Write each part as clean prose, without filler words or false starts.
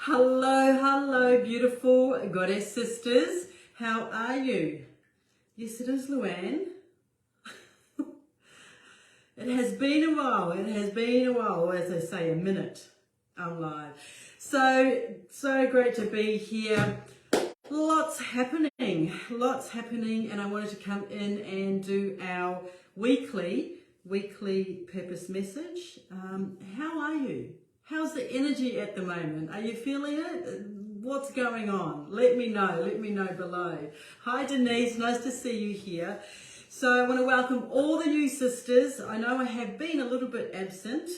Hello, beautiful goddess sisters. How are you? Yes, it is Luanne. It has been a while. As they say, a minute. I'm live. So great to be here. Lots happening, and I wanted to come in and do our weekly purpose message. How are you? How's the energy at the moment? Are you feeling it? What's going on? Let me know below. Hi Denise, nice to see you here. So I want to welcome all the new sisters. I know I have been a little bit absent,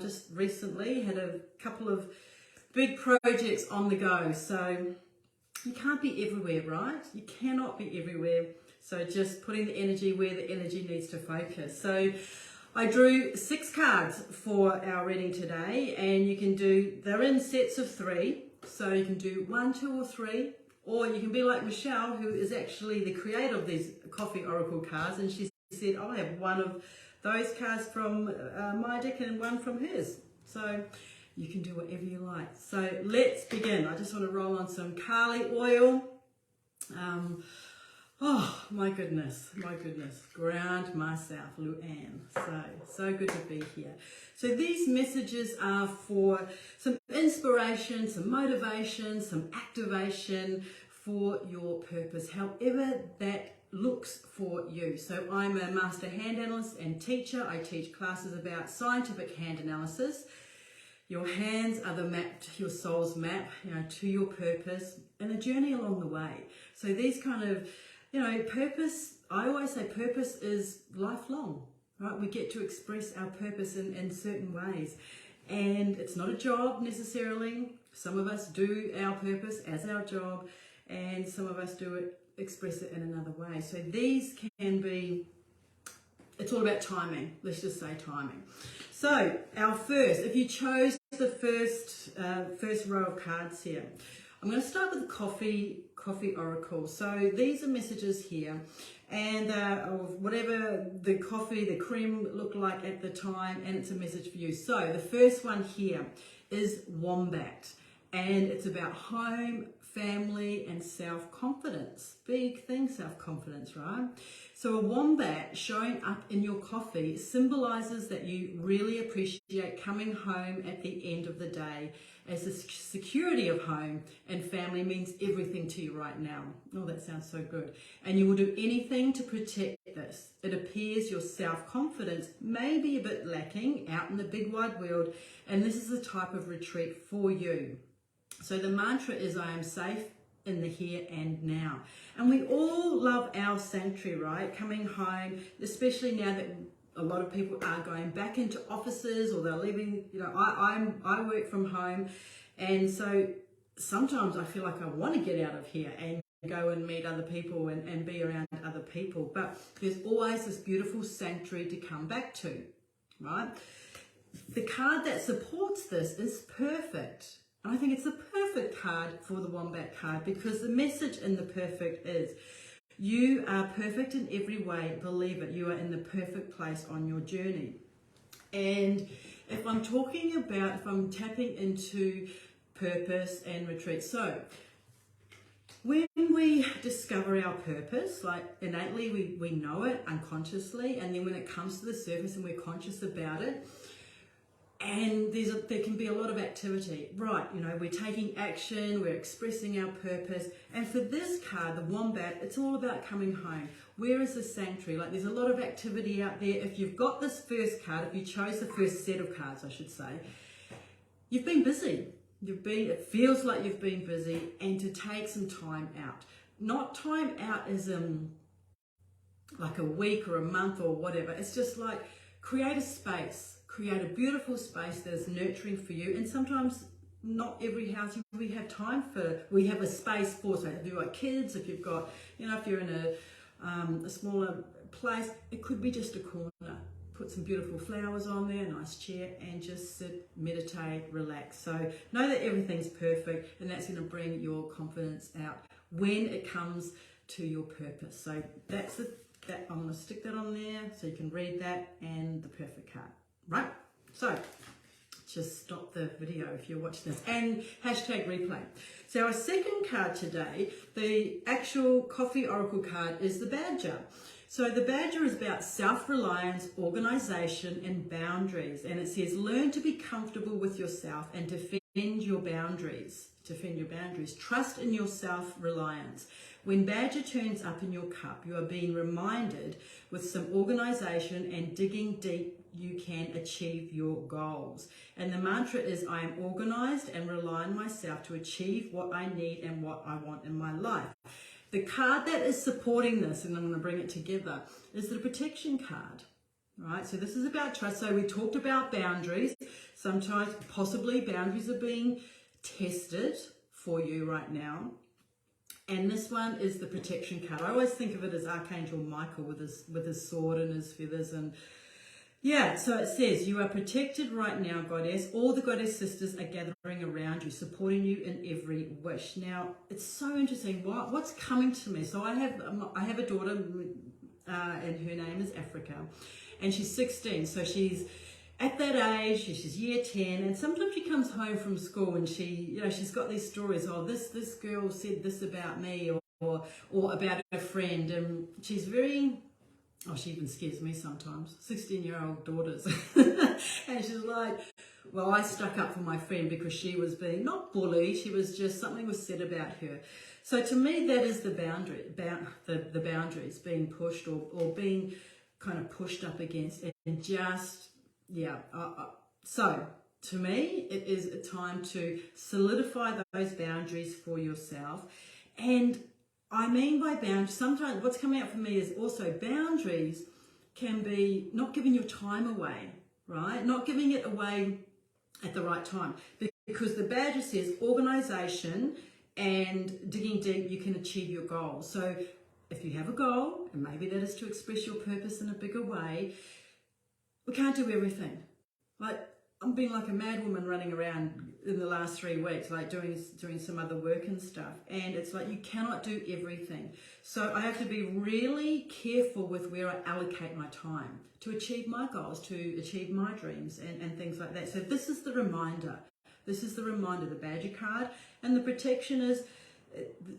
just recently, had a couple of big projects on the go. So you can't be everywhere, right? You cannot be everywhere. So just putting the energy where the energy needs to focus. So I drew 6 cards for our reading today, and you can they're in sets of 3. So you can do 1, 2, or 3, or you can be like Michelle, who is actually the creator of these Coffee Oracle cards, and she said, I have one of those cards from my deck and one from hers. So you can do whatever you like. So let's begin. I just want to roll on some Kali oil. Oh my goodness, ground myself, Luanne. So good to be here. So these messages are for some inspiration, some motivation, some activation for your purpose, however that looks for you. So I'm a master hand analyst and teacher. I teach classes about scientific hand analysis. Your hands are the map, your soul's map, to your purpose and the journey along the way. So these kind of, purpose, I always say purpose is lifelong, right? We get to express our purpose in certain ways. And it's not a job necessarily. Some of us do our purpose as our job, and some of us express it in another way. So these can be, it's all about timing. Let's just say timing. So if you chose the first row of cards here, I'm going to start with the Coffee Oracle. So these are messages here, and of whatever the coffee, the cream looked like at the time, and it's a message for you. So the first one here is Wombat, and it's about home, family, and self-confidence. Big thing, self-confidence, right? So a wombat showing up in your coffee symbolizes that you really appreciate coming home at the end of the day, as the security of home and family means everything to you right now. Oh, that sounds so good. And you will do anything to protect this. It appears your self-confidence may be a bit lacking out in the big wide world, and this is the type of retreat for you. So the mantra is, I am safe in the here and now. And we all love our sanctuary, right? Coming home, especially now that a lot of people are going back into offices, or they're leaving, I work from home. And so sometimes I feel like I want to get out of here and go and meet other people and be around other people. But there's always this beautiful sanctuary to come back to, right? The card that supports this is Perfect. I think it's the perfect card for the Wombat card, because the message in the Perfect is, you are perfect in every way, believe it, you are in the perfect place on your journey. And if I'm tapping into purpose and retreat, so when we discover our purpose, like innately we know it unconsciously, and then when it comes to the surface and we're conscious about it, and there can be a lot of activity, right? We're taking action, we're expressing our purpose. And for this card, the Wombat, it's all about coming home. Where is the sanctuary? Like, there's a lot of activity out there. If you've got this first card, if you chose the first set of cards, I should say, you've been busy. It feels like you've been busy, and to take some time out. Not time out as like a week or a month or whatever. It's just like, create a space. Create a beautiful space that is nurturing for you. And sometimes not every house we have time for, we have a space for. So if you've got kids, if you've got, if you're in a smaller place, it could be just a corner. Put some beautiful flowers on there, a nice chair, and just sit, meditate, relax. So know that everything's perfect, and that's going to bring your confidence out when it comes to your purpose. So that's I'm going to stick that on there so you can read that, and the Perfect card. Right, so just stop the video if you're watching this, and hashtag replay. So our second card today, the actual Coffee Oracle card, is the Badger. So the Badger is about self-reliance, organization, and boundaries. And it says, learn to be comfortable with yourself and defend your boundaries. Trust in your self-reliance. When Badger turns up in your cup, you are being reminded with some organization and digging deep, you can achieve your goals. And the mantra is, I am organized and rely on myself to achieve what I need and what I want in my life. The card that is supporting this, and I'm going to bring it together, is the protection card. Right, so this is about trust. So we talked about boundaries. Sometimes, possibly, boundaries are being tested for you right now. And this one is the protection card. I always think of it as Archangel Michael with his sword and his feathers. And yeah, so it says, you are protected right now, Goddess. All the Goddess sisters are gathering around you, supporting you in every wish. Now, it's so interesting. What's coming to me? So I have a daughter, and her name is Africa, and she's 16. So she's at that age, she's year 10, and sometimes she comes home from school and she's got these stories. Oh, this girl said this about me, or about her friend, and she's very. Oh, she even scares me sometimes. 16-year-old daughters. And she's like, well, I stuck up for my friend because she was being, not bullied, she was just, something was said about her. So to me, that is the boundary, the boundaries being pushed or being kind of pushed up against. And just, yeah. So to me, it is a time to solidify those boundaries for yourself. And I mean by boundaries, sometimes what's coming out for me is also boundaries can be not giving your time away, right? Not giving it away at the right time. Because the Badger says organization and digging deep, you can achieve your goals. So if you have a goal, and maybe that is to express your purpose in a bigger way, we can't do everything. Like, I'm being like a mad woman running around in the last 3 weeks, like doing some other work and stuff. And it's like, you cannot do everything. So I have to be really careful with where I allocate my time to achieve my goals, to achieve my dreams and things like that. So this is the reminder. This is the reminder, the Badger card. And the protection is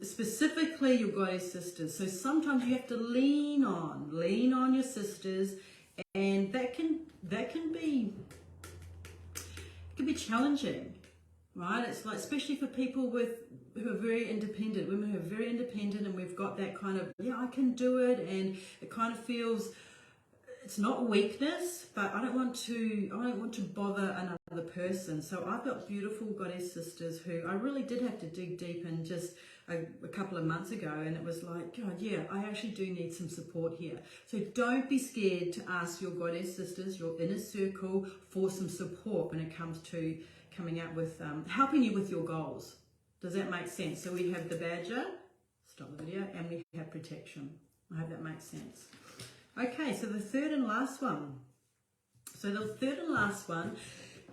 specifically your Goddess sisters. So sometimes you have to lean on your sisters, and that can be challenging, right? It's like, especially for people who are very independent, women who are very independent, and we've got that kind of, yeah, I can do it, and it kind of feels, it's not weakness, but I don't want to bother another person. So I've got beautiful Goddess sisters who I really did have to dig deep in just a couple of months ago, and it was like, God, yeah, I actually do need some support here. So don't be scared to ask your Goddess sisters, your inner circle, for some support when it comes to coming out with, helping you with your goals. Does that make sense? So we have the Badger, stop the video, and we have protection. I hope that makes sense. Okay, so the third and last one. So the third and last one,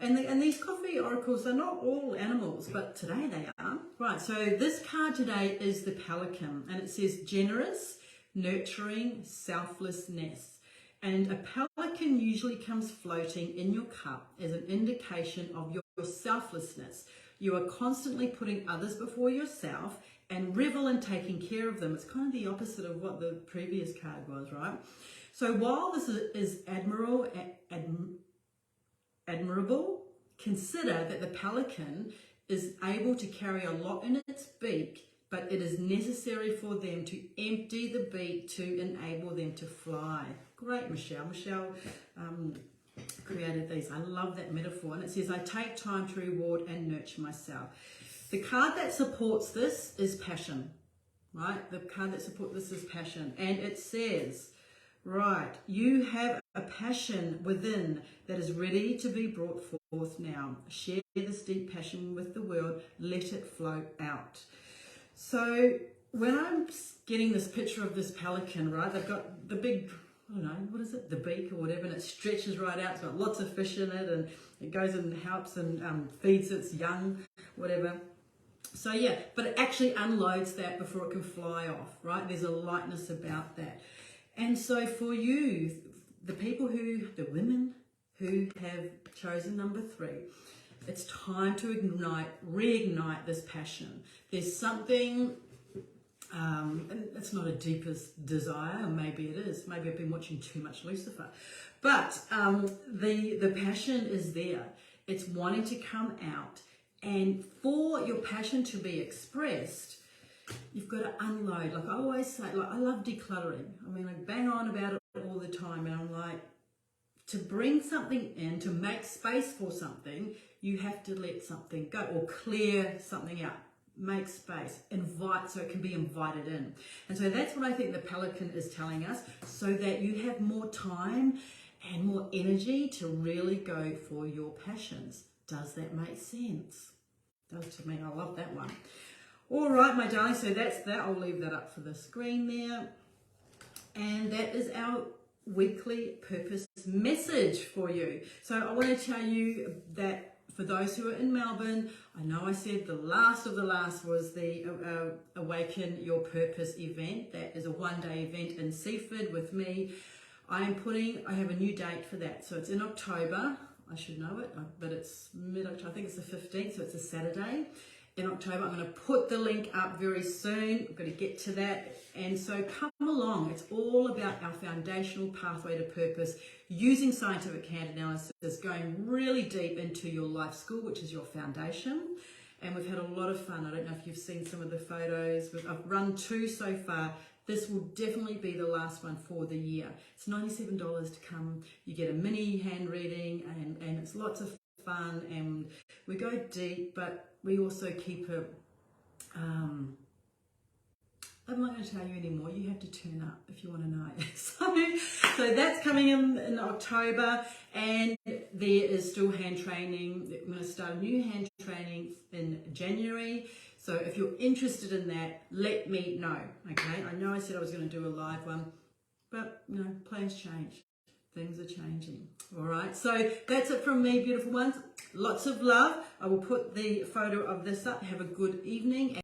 and these coffee oracles are not all animals, but today they are. Right, so this card today is the Pelican, and it says generous, nurturing, selflessness. And a pelican usually comes floating in your cup as an indication of your selflessness. You are constantly putting others before yourself and revel in taking care of them. It's kind of the opposite of what the previous card was, right? So while this is admirable, consider that the pelican is able to carry a lot in its beak, but it is necessary for them to empty the beak to enable them to fly. Great, Michelle. Michelle created these. I love that metaphor. And it says, I take time to reward and nurture myself. The card that supports this is passion, right? The card that supports this is passion. And it says, right, you have a passion within that is ready to be brought forth now. Share this deep passion with the world. Let it flow out. So when I'm getting this picture of this pelican, right, they've got the big, I don't know, what is it, the beak or whatever, and it stretches right out. It's got lots of fish in it, and it goes and helps and feeds its young, whatever. So yeah, but it actually unloads that before it can fly off, right? There's a lightness about that. And so for you, the women who have chosen number 3, It's time to reignite this passion. There's something, and it's not a deepest desire, maybe it is. Maybe I've been watching too much Lucifer. But the passion is there. It's wanting to come out. And for your passion to be expressed, you've got to unload. Like I always say, like I love decluttering. I mean, I bang on about it all the time, and I'm like, to bring something in, to make space for something, you have to let something go or clear something out. Make space, invite, so it can be invited in. And so that's what I think the Pelican is telling us, so that you have more time and more energy to really go for your passions. Does that make sense? Does to me. I love that one. All right, my darling, so that's that. I'll leave that up for the screen there. And that is our weekly purpose message for you. So I want to tell you that for those who are in Melbourne, I know I said the last of the last was the Awaken Your Purpose event. That is a one-day event in Seaford with me. I have a new date for that. So it's in October. I should know it, but it's mid-October. I think it's the 15th, so it's a Saturday in October. I'm going to put the link up very soon. I've got to get to that. And so come along. It's all about our foundational pathway to purpose, using scientific hand analysis, going really deep into your life school, which is your foundation. And we've had a lot of fun. I don't know if you've seen some of the photos. I've run 2 so far. This will definitely be the last one for the year. It's $97 to come. You get a mini hand reading, and it's lots of fun, and we go deep, but we also keep it, I'm not going to tell you anymore. You have to turn up if you want to know. So that's coming in October, and there is still hand training. I'm going to start a new hand training in January. So if you're interested in that, let me know, okay? I know I said I was going to do a live one, but, you know, plans change. Things are changing, all right? So that's it from me, beautiful ones. Lots of love. I will put the photo of this up. Have a good evening.